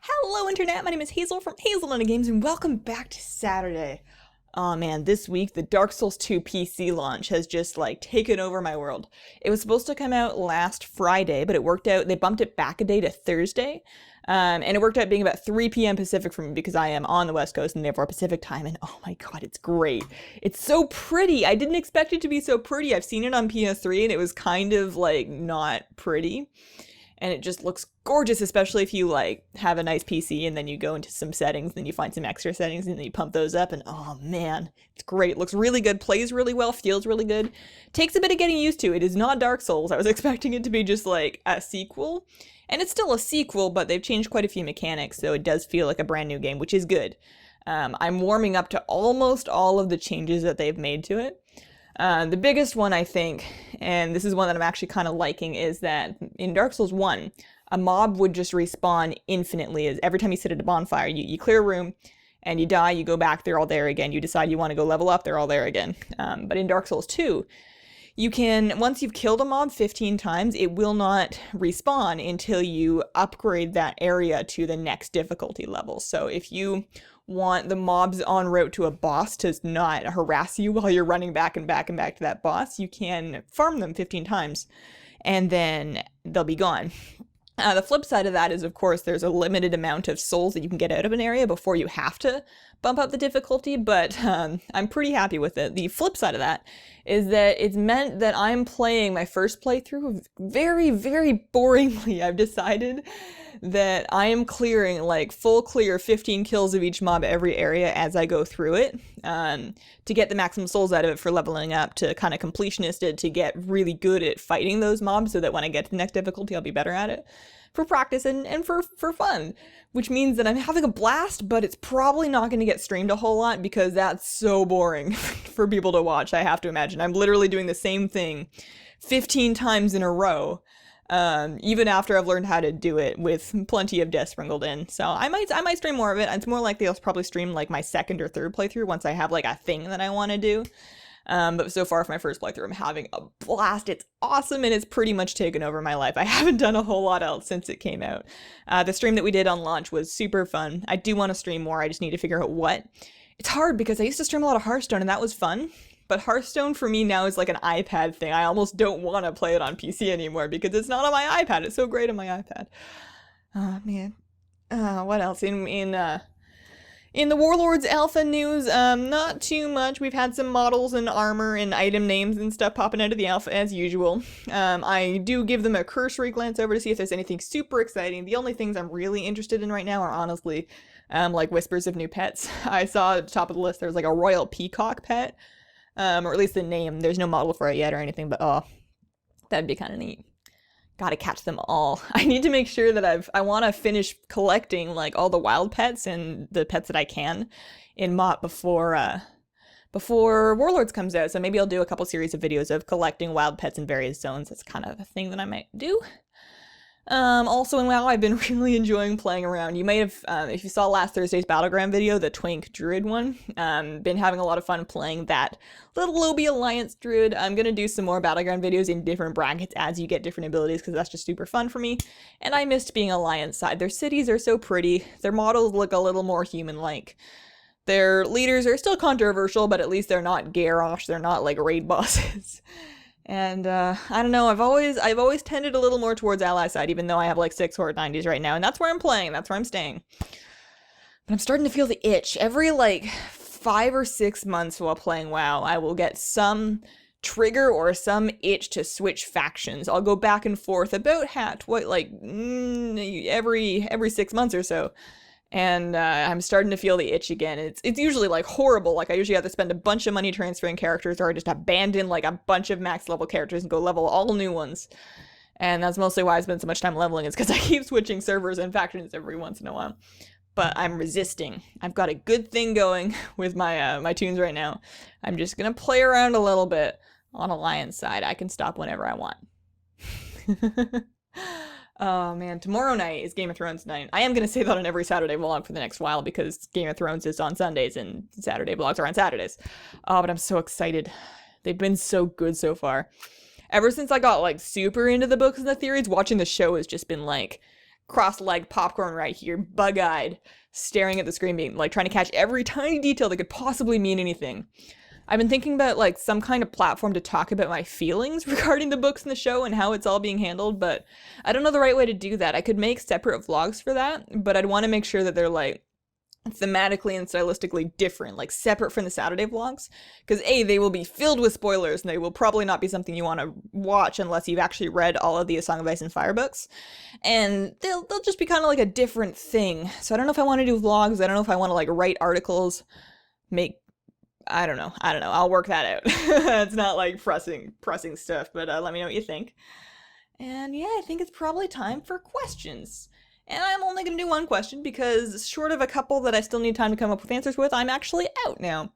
Hello Internet, my name is Hazel from Hazelnuttygames and welcome back to Saturday. Oh man, this week the Dark Souls 2 PC launch has just taken over my world. It was supposed to come out last Friday, but it worked out, they bumped it back a day to Thursday. And it worked out being about 3 p.m. Pacific for me because I am on the West Coast and therefore Pacific time, and oh my god, it's great. It's so pretty. I didn't expect it to be so pretty. I've seen it on PS3 and it was kind of not pretty. And it just looks gorgeous, especially if you have a nice PC and then you go into some settings, then you find some extra settings and then you pump those up and oh man, it's great. It looks really good, plays really well, feels really good. Takes a bit of getting used to. It is not Dark Souls. I was expecting it to be just a sequel. And it's still a sequel, but they've changed quite a few mechanics, so it does feel like a brand new game, which is good. I'm warming up to almost all of the changes that they've made to it. The biggest one, I think, and this is one that I'm actually kind of liking, is that in Dark Souls 1, a mob would just respawn infinitely. As every time you sit at a bonfire, you clear a room, and you die, you go back, they're all there again. You decide you want to go level up, they're all there again. But in Dark Souls 2, you can, once you've killed a mob 15 times, it will not respawn until you upgrade that area to the next difficulty level. So if you want the mobs en route to a boss to not harass you while you're running back and back and back to that boss, you can farm them 15 times and then they'll be gone. The flip side of that is, of course, there's a limited amount of souls that you can get out of an area before you have to bump up the difficulty, but I'm pretty happy with it. The flip side of that is that it's meant that I'm playing my first playthrough very, very boringly. I've decided that I am clearing full clear 15 kills of each mob every area as I go through it to get the maximum souls out of it for leveling up, to kind of completionist it, to get really good at fighting those mobs so that when I get to the next difficulty I'll be better at it. For practice and for fun, which means that I'm having a blast, but it's probably not going to get streamed a whole lot because that's so boring for people to watch, I have to imagine. I'm literally doing the same thing 15 times in a row, even after I've learned how to do it with plenty of death sprinkled in. So I might stream more of it. It's more likely I'll probably stream my second or third playthrough once I have a thing that I want to do. But so far for my first playthrough, I'm having a blast. It's awesome, and it's pretty much taken over my life. I haven't done a whole lot else since it came out. The stream that we did on launch was super fun. I do want to stream more. I just need to figure out what. It's hard because I used to stream a lot of Hearthstone, and that was fun. But Hearthstone for me now is an iPad thing. I almost don't want to play it on PC anymore because it's not on my iPad. It's so great on my iPad. Oh, man. What else? In the Warlords Alpha news, not too much. We've had some models and armor and item names and stuff popping out of the alpha as usual. I do give them a cursory glance over to see if there's anything super exciting. The only things I'm really interested in right now are honestly, whispers of new pets. I saw at the top of the list there's a royal peacock pet, or at least the name. There's no model for it yet or anything, but oh, that'd be kind of neat. Gotta catch them all. I need to make sure that I want to finish collecting all the wild pets and the pets that I can in MOP before Warlords comes out. So maybe I'll do a couple series of videos of collecting wild pets in various zones. That's kind of a thing that I might do. Also in WoW, I've been really enjoying playing around. You might have, if you saw last Thursday's Battleground video, the Twink Druid one, been having a lot of fun playing that little Lobby Alliance Druid. I'm gonna do some more Battleground videos in different brackets as you get different abilities, because that's just super fun for me. And I missed being Alliance side. Their cities are so pretty. Their models look a little more human-like. Their leaders are still controversial, but at least they're not Garrosh. They're not raid bosses. And, I don't know, I've always tended a little more towards ally side, even though I have 6 Horde 90s right now, and that's where I'm playing, that's where I'm staying. But I'm starting to feel the itch. Every, 5 or 6 months while playing WoW, I will get some trigger or some itch to switch factions. I'll go back and forth about every 6 months or so. And I'm starting to feel the itch again. It's usually horrible. I usually have to spend a bunch of money transferring characters, or I just abandon a bunch of max level characters and go level all new ones. And that's mostly why I spend so much time leveling, is because I keep switching servers and factions every once in a while. But I'm resisting. I've got a good thing going with my my tunes right now. I'm just gonna play around a little bit on Alliance side. I can stop whenever I want. Oh man, tomorrow night is Game of Thrones night. I am going to say that on every Saturday vlog for the next while because Game of Thrones is on Sundays and Saturday vlogs are on Saturdays. Oh, but I'm so excited. They've been so good so far. Ever since I got super into the books and the theories, watching the show has just been cross-legged popcorn right here, bug-eyed, staring at the screen, being like trying to catch every tiny detail that could possibly mean anything. I've been thinking about like some kind of platform to talk about my feelings regarding the books in the show and how it's all being handled, but I don't know the right way to do that. I could make separate vlogs for that, but I'd want to make sure that they're like thematically and stylistically different, like separate from the Saturday vlogs, because they will be filled with spoilers and they will probably not be something you want to watch unless you've actually read all of the A Song of Ice and Fire books, and they'll just be kind of like a different thing. So I don't know if I want to do vlogs. I don't know if I want to like write articles, make I don't know. I'll work that out. It's not like pressing stuff, but let me know what you think. And yeah, I think it's probably time for questions. And I'm only going to do one question because short of a couple that I still need time to come up with answers with, I'm actually out now.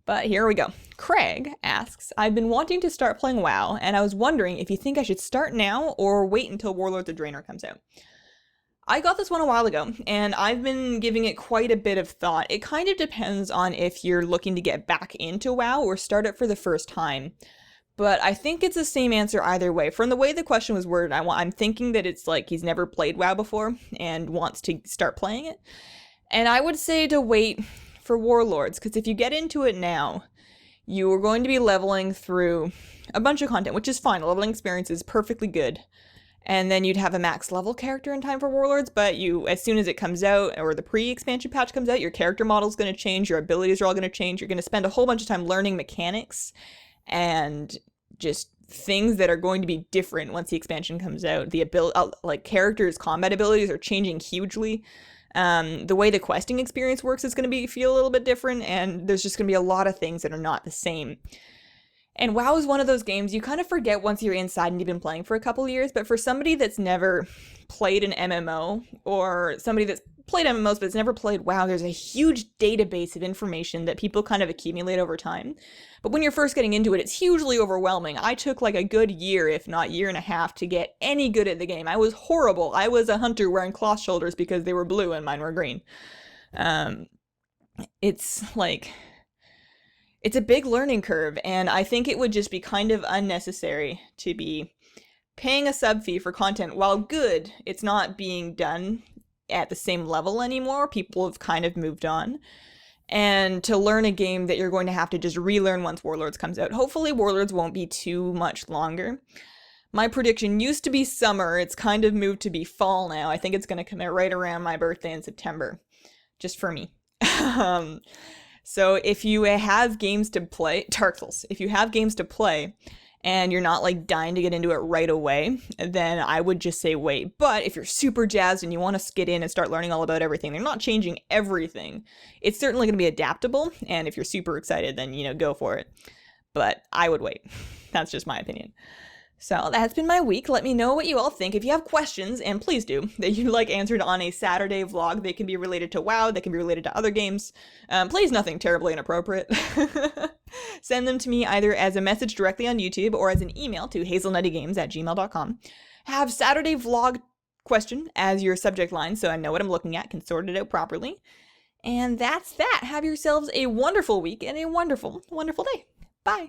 But here we go. Craig asks, I've been wanting to start playing WoW, and I was wondering if you think I should start now or wait until Warlords of Draenor comes out. I got this one a while ago, and I've been giving it quite a bit of thought. It kind of depends on if you're looking to get back into WoW or start it for the first time. But I think it's the same answer either way. From the way the question was worded, I'm thinking that it's like he's never played WoW before and wants to start playing it. And I would say to wait for Warlords, because if you get into it now, you are going to be leveling through a bunch of content, which is fine. Leveling experience is perfectly good. And then you'd have a max level character in time for Warlords, but as soon as it comes out, or the pre-expansion patch comes out, your character model's going to change, your abilities are all going to change, you're going to spend a whole bunch of time learning mechanics, and just things that are going to be different once the expansion comes out. The like characters' combat abilities are changing hugely. The way the questing experience works is going to feel a little bit different, and there's just going to be a lot of things that are not the same. And WoW is one of those games you kind of forget once you're inside and you've been playing for a couple years, but for somebody that's never played an MMO, or somebody that's played MMOs but has never played WoW, there's a huge database of information that people kind of accumulate over time. But when you're first getting into it, it's hugely overwhelming. I took like a good year, if not year and a half, to get any good at the game. I was horrible. I was a hunter wearing cloth shoulders because they were blue and mine were green. It's a big learning curve, and I think it would just be kind of unnecessary to be paying a sub fee for content. While good, it's not being done at the same level anymore. People have kind of moved on. And to learn a game that you're going to have to just relearn once Warlords comes out. Hopefully Warlords won't be too much longer. My prediction used to be summer. It's kind of moved to be fall now. I think it's going to come out right around my birthday in September. Just for me. So if you have games to play, Dark Souls, if you have games to play and you're not like dying to get into it right away, then I would just say wait. But if you're super jazzed and you want to get in and start learning all about everything, they're not changing everything. It's certainly going to be adaptable. And if you're super excited, then, go for it. But I would wait. That's just my opinion. So that's been my week. Let me know what you all think. If you have questions, and please do, that you'd like answered on a Saturday vlog, they can be related to WoW, they can be related to other games. Please nothing terribly inappropriate. Send them to me either as a message directly on YouTube or as an email to hazelnuttygames@gmail.com. Have Saturday vlog question as your subject line so I know what I'm looking at, can sort it out properly. And that's that. Have yourselves a wonderful week and a wonderful, wonderful day. Bye.